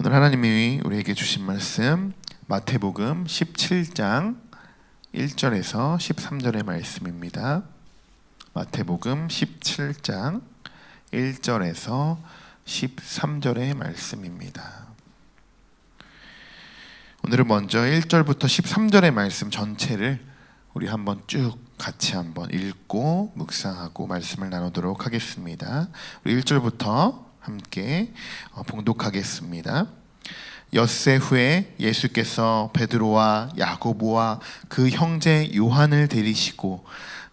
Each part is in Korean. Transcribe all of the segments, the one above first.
오늘 하나님이 우리에게 주신 말씀 마태복음 17장 1절에서 13절의 말씀입니다. 마태복음 17장 1절에서 13절의 말씀입니다. 오늘은 먼저 1절부터 13절의 말씀 전체를 우리 한번 쭉 같이 한번 읽고 묵상하고 말씀을 나누도록 하겠습니다. 우리 1절부터 함께 봉독하겠습니다. 엿새 후에 예수께서 베드로와 야고보와 그 형제 요한을 데리시고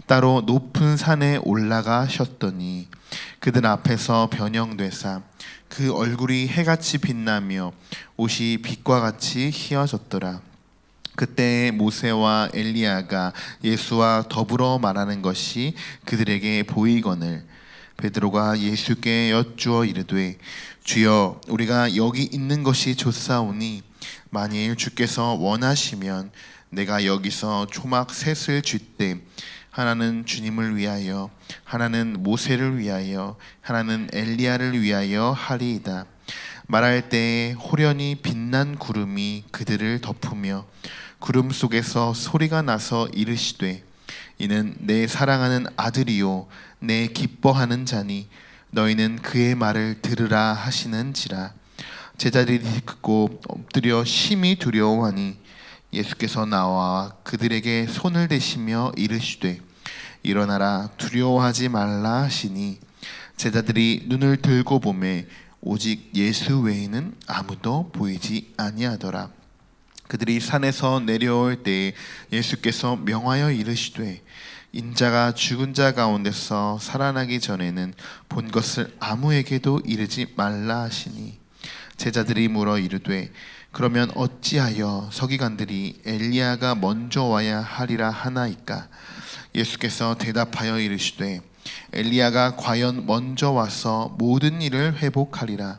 따로 높은 산에 올라가셨더니 그들 앞에서 변형되사 그 얼굴이 해같이 빛나며 옷이 빛과 같이 희어졌더라. 그때 모세와 엘리야가 예수와 더불어 말하는 것이 그들에게 보이거늘 베드로가 예수께 여쭈어 이르되 주여 우리가 여기 있는 것이 좋사오니 만일 주께서 원하시면 내가 여기서 초막 셋을 쥘때 하나는 주님을 위하여 하나는 모세를 위하여 하나는 엘리야를 위하여 하리이다. 말할 때에 호련히 빛난 구름이 그들을 덮으며 구름 속에서 소리가 나서 이르시되 이는 내 사랑하는 아들이요 내 기뻐하는 자니 너희는 그의 말을 들으라 하시는지라. 제자들이 듣고 엎드려 심히 두려워하니 예수께서 나와 그들에게 손을 대시며 이르시되 일어나라 두려워하지 말라 하시니 제자들이 눈을 들고 보매 오직 예수 외에는 아무도 보이지 아니하더라. 그들이 산에서 내려올 때에 예수께서 명하여 이르시되 인자가 죽은 자 가운데서 살아나기 전에는 본 것을 아무에게도 이르지 말라 하시니 제자들이 물어 이르되 그러면 어찌하여 서기관들이 엘리야가 먼저 와야 하리라 하나이까? 예수께서 대답하여 이르시되 엘리야가 과연 먼저 와서 모든 일을 회복하리라.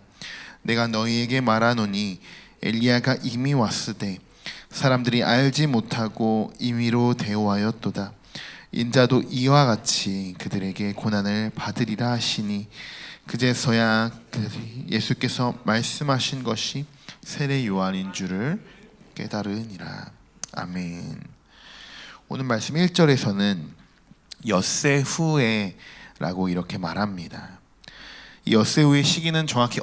내가 너희에게 말하노니 엘리야가 이미 왔으되 사람들이 알지 못하고 임의로 대오하였도다. 인자도 이와 같이 그들에게 고난을 받으리라 하시니 그제서야 예수께서 말씀하신 것이 세례 요한인 줄을 깨달으니라. 아멘. 오늘 말씀 1절에서는 엿새 후에 라고 이렇게 말합니다. 이 엿새 후의 시기는 정확히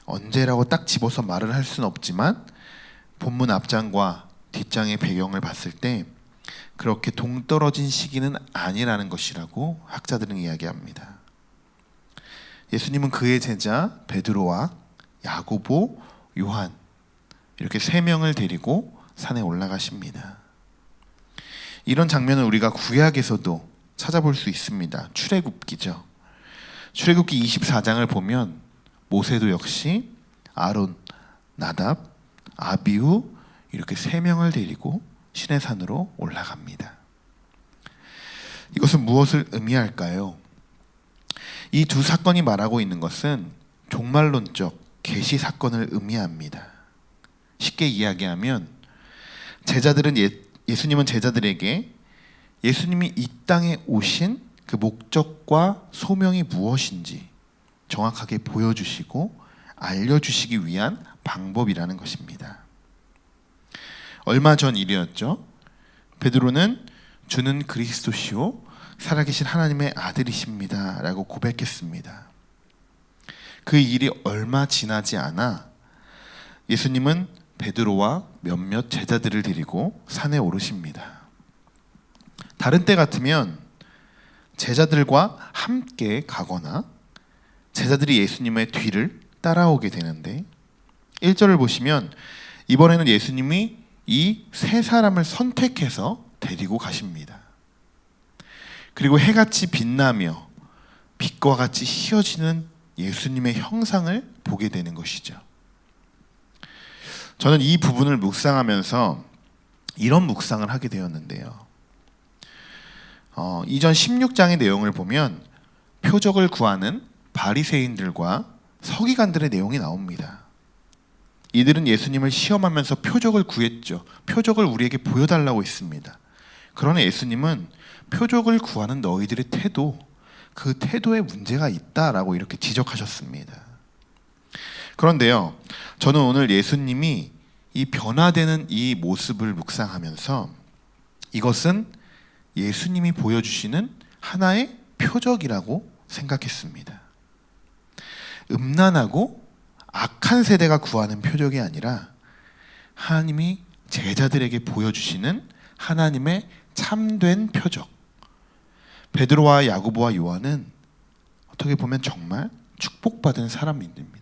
언제라고 딱 집어서 말을 할 수는 없지만 본문 앞장과 뒷장의 배경을 봤을 때 그렇게 동떨어진 시기는 아니라는 것이라고 학자들은 이야기합니다. 예수님은 그의 제자 베드로와 야고보, 요한 이렇게 세 명을 데리고 산에 올라가십니다. 이런 장면을 우리가 구약에서도 찾아볼 수 있습니다. 출애굽기죠. 출애굽기 24장을 보면 모세도 역시 아론, 나답, 아비후 이렇게 세 명을 데리고 시내산으로 올라갑니다. 이것은 무엇을 의미할까요? 이 두 사건이 말하고 있는 것은 종말론적 계시 사건을 의미합니다. 쉽게 이야기하면 제자들은 예수님은 제자들에게 예수님이 이 땅에 오신 그 목적과 소명이 무엇인지 정확하게 보여주시고 알려주시기 위한 방법이라는 것입니다. 얼마 전 일이었죠. 베드로는 주는 그리스도시요 살아계신 하나님의 아들이십니다 라고 고백했습니다. 그 일이 얼마 지나지 않아 예수님은 베드로와 몇몇 제자들을 데리고 산에 오르십니다. 다른 때 같으면 제자들과 함께 가거나 제자들이 예수님의 뒤를 따라오게 되는데 1절을 보시면 이번에는 예수님이 이 세 사람을 선택해서 데리고 가십니다. 그리고 해같이 빛나며 빛과 같이 희어지는 예수님의 형상을 보게 되는 것이죠. 저는 이 부분을 묵상하면서 이런 묵상을 하게 되었는데요. 이전 16장의 내용을 보면 표적을 구하는 바리새인들과 서기관들의 내용이 나옵니다. 이들은 예수님을 시험하면서 표적을 구했죠. 표적을 우리에게 보여달라고 했습니다. 그러나 예수님은 표적을 구하는 너희들의 태도, 그 태도에 문제가 있다라고 이렇게 지적하셨습니다. 그런데요, 저는 오늘 예수님이 이 변화되는 이 모습을 묵상하면서 이것은 예수님이 보여주시는 하나의 표적이라고 생각했습니다. 음란하고 악한 세대가 구하는 표적이 아니라 하나님이 제자들에게 보여주시는 하나님의 참된 표적. 베드로와 야고보와 요한은 어떻게 보면 정말 축복받은 사람입니다.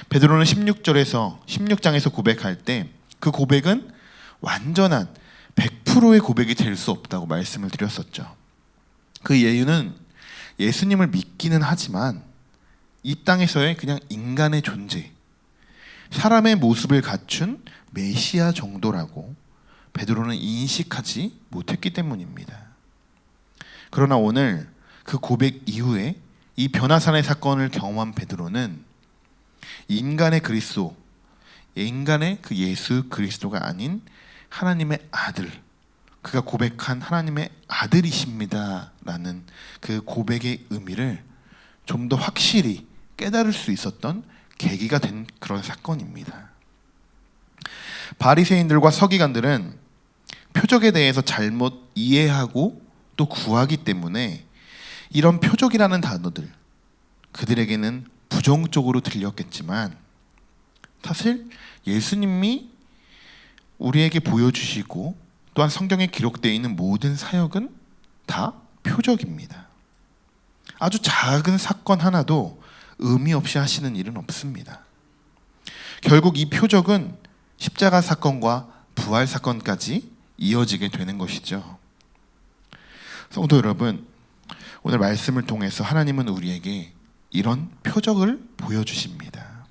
베드로는 16장에서 고백할 때 그 고백은 완전한 100%의 고백이 될 수 없다고 말씀을 드렸었죠. 그 이유는 예수님을 믿기는 하지만 이 땅에서의 그냥 인간의 존재, 사람의 모습을 갖춘 메시아 정도라고 베드로는 인식하지 못했기 때문입니다. 그러나 오늘 그 고백 이후에 이 변화산의 사건을 경험한 베드로는 인간의 그리스도, 인간의 그 예수 그리스도가 아닌 하나님의 아들, 그가 고백한 하나님의 아들이십니다 라는 그 고백의 의미를 좀 더 확실히 깨달을 수 있었던 계기가 된 그런 사건입니다. 바리새인들과 서기관들은 표적에 대해서 잘못 이해하고 또 구하기 때문에 이런 표적이라는 단어들, 그들에게는 부정적으로 들렸겠지만 사실 예수님이 우리에게 보여주시고 또한 성경에 기록되어 있는 모든 사역은 다 표적입니다. 아주 작은 사건 하나도 의미 없이 하시는 일은 없습니다. 결국 이 표적은 십자가 사건과 부활 사건까지 이어지게 되는 것이죠. 성도 여러분, 오늘 말씀을 통해서 하나님은 우리에게 이런 표적을 보여주십니다.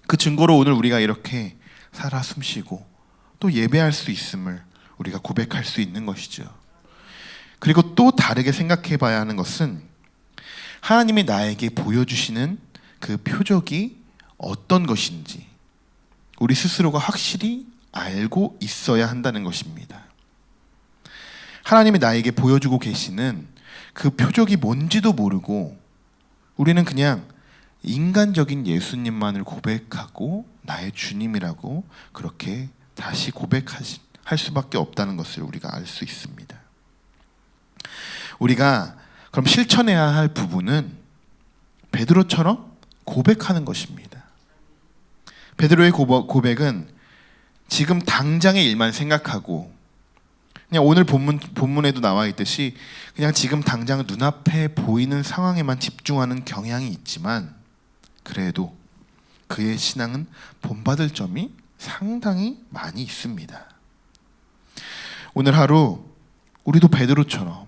그 증거로 오늘 우리가 이렇게 살아 숨쉬고 또 예배할 수 있음을 우리가 고백할 수 있는 것이죠. 그리고 또 다르게 생각해 봐야 하는 것은 하나님이 나에게 보여주시는 그 표적이 어떤 것인지 우리 스스로가 확실히 알고 있어야 한다는 것입니다. 하나님이 나에게 보여주고 계시는 그 표적이 뭔지도 모르고 우리는 그냥 인간적인 예수님만을 고백하고 나의 주님이라고 그렇게 다시 고백할 수밖에 없다는 것을 우리가 알 수 있습니다. 우리가 그럼 실천해야 할 부분은 베드로처럼 고백하는 것입니다. 베드로의 고백은 지금 당장의 일만 생각하고 그냥 오늘 본문에도 나와 있듯이 그냥 지금 당장 눈앞에 보이는 상황에만 집중하는 경향이 있지만 그래도 그의 신앙은 본받을 점이 상당히 많이 있습니다. 오늘 하루 우리도 베드로처럼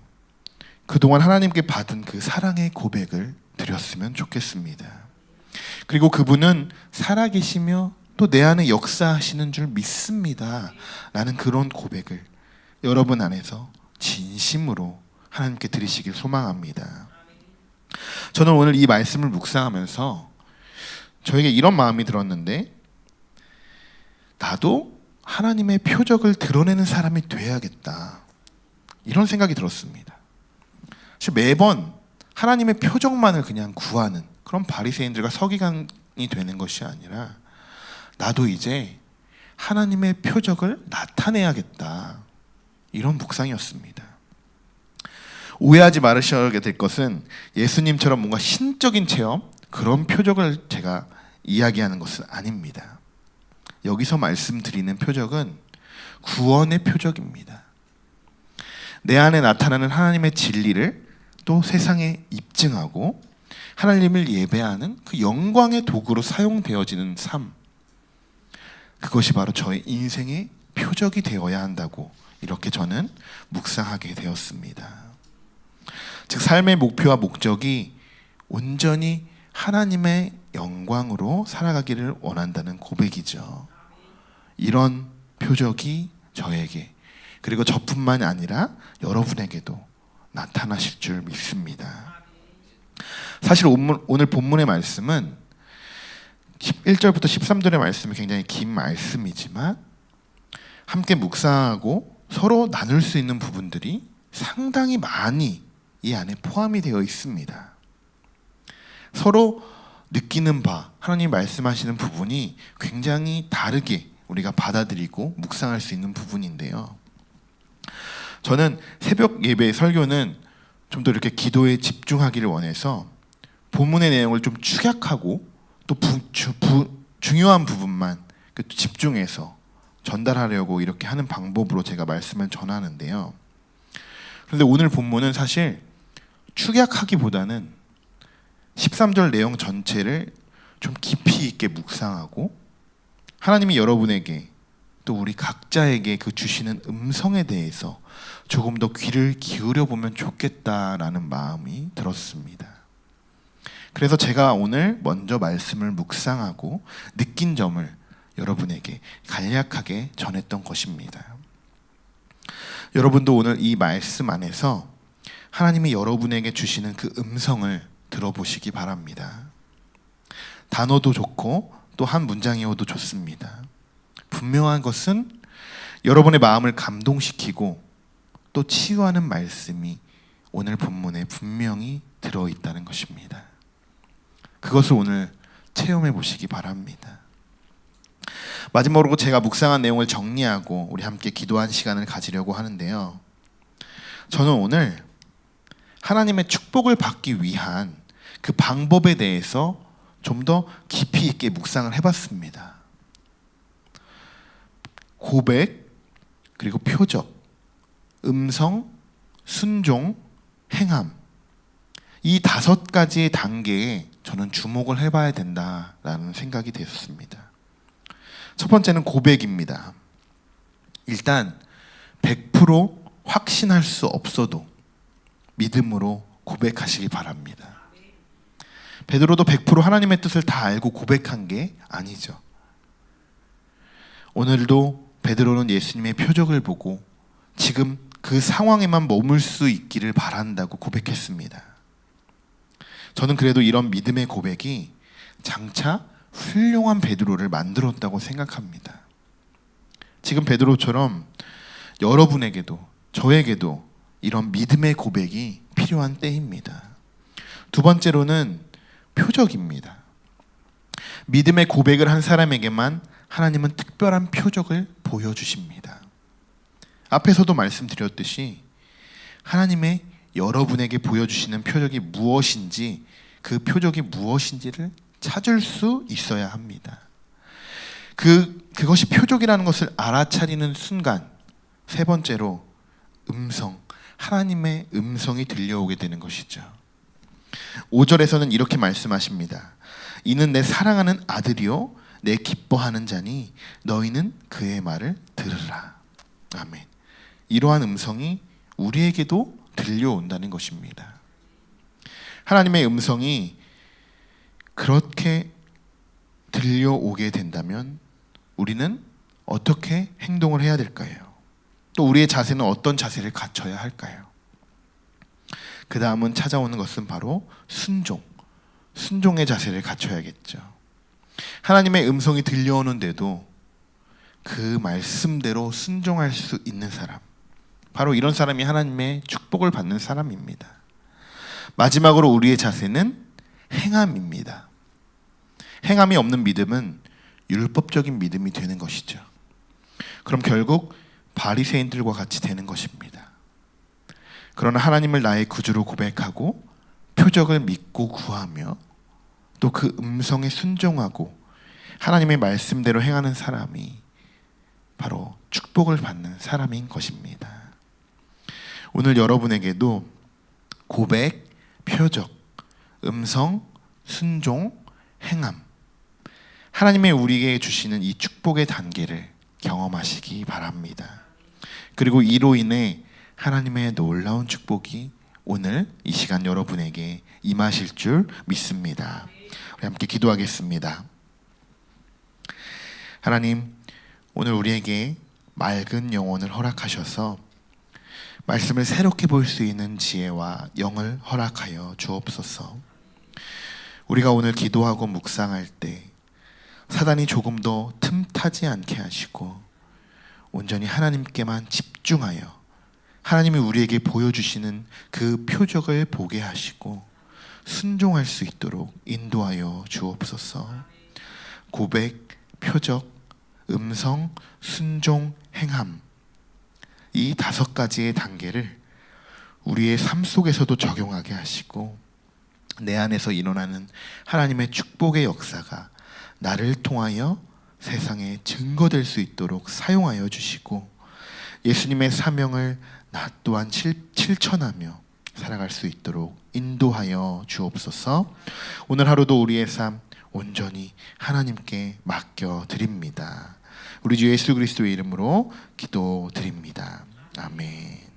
그동안 하나님께 받은 그 사랑의 고백을 드렸으면 좋겠습니다. 그리고 그분은 살아계시며 또 내 안에 역사하시는 줄 믿습니다 라는 그런 고백을 여러분 안에서 진심으로 하나님께 드리시길 소망합니다. 저는 오늘 이 말씀을 묵상하면서 저에게 이런 마음이 들었는데 나도 하나님의 표적을 드러내는 사람이 돼야겠다 이런 생각이 들었습니다. 사실 매번 하나님의 표적만을 그냥 구하는 그런 바리새인들과 서기관이 되는 것이 아니라 나도 이제 하나님의 표적을 나타내야겠다 이런 묵상이었습니다. 오해하지 말으셔야 될 것은 예수님처럼 뭔가 신적인 체험 그런 표적을 제가 이야기하는 것은 아닙니다. 여기서 말씀드리는 표적은 구원의 표적입니다. 내 안에 나타나는 하나님의 진리를 또 세상에 입증하고 하나님을 예배하는 그 영광의 도구로 사용되어지는 삶, 그것이 바로 저의 인생의 표적이 되어야 한다고 이렇게 저는 묵상하게 되었습니다. 즉 삶의 목표와 목적이 온전히 하나님의 영광으로 살아가기를 원한다는 고백이죠. 이런 표적이 저에게 그리고 저뿐만이 아니라 여러분에게도 나타나실 줄 믿습니다. 사실 오늘 본문의 말씀은 1절부터 13절의 말씀이 굉장히 긴 말씀이지만 함께 묵상하고 서로 나눌 수 있는 부분들이 상당히 많이 이 안에 포함이 되어 있습니다. 서로 느끼는 바, 하나님 말씀하시는 부분이 굉장히 다르게 우리가 받아들이고 묵상할 수 있는 부분인데요. 저는 새벽 예배 설교는 좀 더 이렇게 기도에 집중하기를 원해서 본문의 내용을 좀 축약하고 또 중요한 부분만 집중해서 전달하려고 이렇게 하는 방법으로 제가 말씀을 전하는데요. 그런데 오늘 본문은 사실 축약하기보다는 13절 내용 전체를 좀 깊이 있게 묵상하고 하나님이 여러분에게 또 우리 각자에게 그 주시는 음성에 대해서 조금 더 귀를 기울여 보면 좋겠다라는 마음이 들었습니다. 그래서 제가 오늘 먼저 말씀을 묵상하고 느낀 점을 여러분에게 간략하게 전했던 것입니다. 여러분도 오늘 이 말씀 안에서 하나님이 여러분에게 주시는 그 음성을 들어보시기 바랍니다. 단어도 좋고 또 한 문장이어도 좋습니다. 분명한 것은 여러분의 마음을 감동시키고 또 치유하는 말씀이 오늘 본문에 분명히 들어있다는 것입니다. 그것을 오늘 체험해 보시기 바랍니다. 마지막으로 제가 묵상한 내용을 정리하고 우리 함께 기도한 시간을 가지려고 하는데요. 저는 오늘 하나님의 축복을 받기 위한 그 방법에 대해서 좀 더 깊이 있게 묵상을 해봤습니다. 고백, 그리고 표적, 음성, 순종, 행함, 이 5가지의 단계에 저는 주목을 해봐야 된다라는 생각이 되었습니다. 첫 번째는 고백입니다. 일단 100% 확신할 수 없어도 믿음으로 고백하시기 바랍니다. 베드로도 100% 하나님의 뜻을 다 알고 고백한 게 아니죠. 오늘도 베드로는 예수님의 표적을 보고 지금 그 상황에만 머물 수 있기를 바란다고 고백했습니다. 저는 그래도 이런 믿음의 고백이 장차 훌륭한 베드로를 만들었다고 생각합니다. 지금 베드로처럼 여러분에게도 저에게도 이런 믿음의 고백이 필요한 때입니다. 두 번째로는 표적입니다. 믿음의 고백을 한 사람에게만 하나님은 특별한 표적을 보여주십니다. 앞에서도 말씀드렸듯이 하나님의 여러분에게 보여주시는 표적이 무엇인지, 그 표적이 무엇인지를 찾을 수 있어야 합니다. 그것이 표적이라는 것을 알아차리는 순간, 세 번째로 음성, 하나님의 음성이 들려오게 되는 것이죠. 5절에서는 이렇게 말씀하십니다. 이는 내 사랑하는 아들이요 내 기뻐하는 자니 너희는 그의 말을 들으라. 아멘. 이러한 음성이 우리에게도 들려온다는 것입니다. 하나님의 음성이 그렇게 들려오게 된다면 우리는 어떻게 행동을 해야 될까요? 또 우리의 자세는 어떤 자세를 갖춰야 할까요? 그 다음은 찾아오는 것은 바로 순종의 자세를 갖춰야겠죠. 하나님의 음성이 들려오는데도 그 말씀대로 순종할 수 있는 사람, 바로 이런 사람이 하나님의 축복을 받는 사람입니다. 마지막으로 우리의 자세는 행함입니다. 행함이 없는 믿음은 율법적인 믿음이 되는 것이죠. 그럼 결국 바리새인들과 같이 되는 것입니다. 그러나 하나님을 나의 구주로 고백하고 표적을 믿고 구하며 또 그 음성에 순종하고 하나님의 말씀대로 행하는 사람이 바로 축복을 받는 사람인 것입니다. 오늘 여러분에게도 고백, 표적, 음성, 순종, 행함, 하나님의 우리에게 주시는 이 축복의 단계를 경험하시기 바랍니다. 그리고 이로 인해 하나님의 놀라운 축복이 오늘 이 시간 여러분에게 임하실 줄 믿습니다. 우리 함께 기도하겠습니다. 하나님, 오늘 우리에게 맑은 영혼을 허락하셔서 말씀을 새롭게 볼 수 있는 지혜와 영을 허락하여 주옵소서. 우리가 오늘 기도하고 묵상할 때 사단이 조금 더 틈타지 않게 하시고 온전히 하나님께만 집중하여 하나님이 우리에게 보여주시는 그 표적을 보게 하시고 순종할 수 있도록 인도하여 주옵소서. 고백, 표적, 음성, 순종, 행함, 이 5가지의 단계를 우리의 삶 속에서도 적용하게 하시고 내 안에서 일어나는 하나님의 축복의 역사가 나를 통하여 세상에 증거될 수 있도록 사용하여 주시고 예수님의 사명을 나 또한 실천하며 살아갈 수 있도록 인도하여 주옵소서. 오늘 하루도 우리의 삶 온전히 하나님께 맡겨드립니다. 우리 주 예수 그리스도의 이름으로 기도드립니다. 아멘.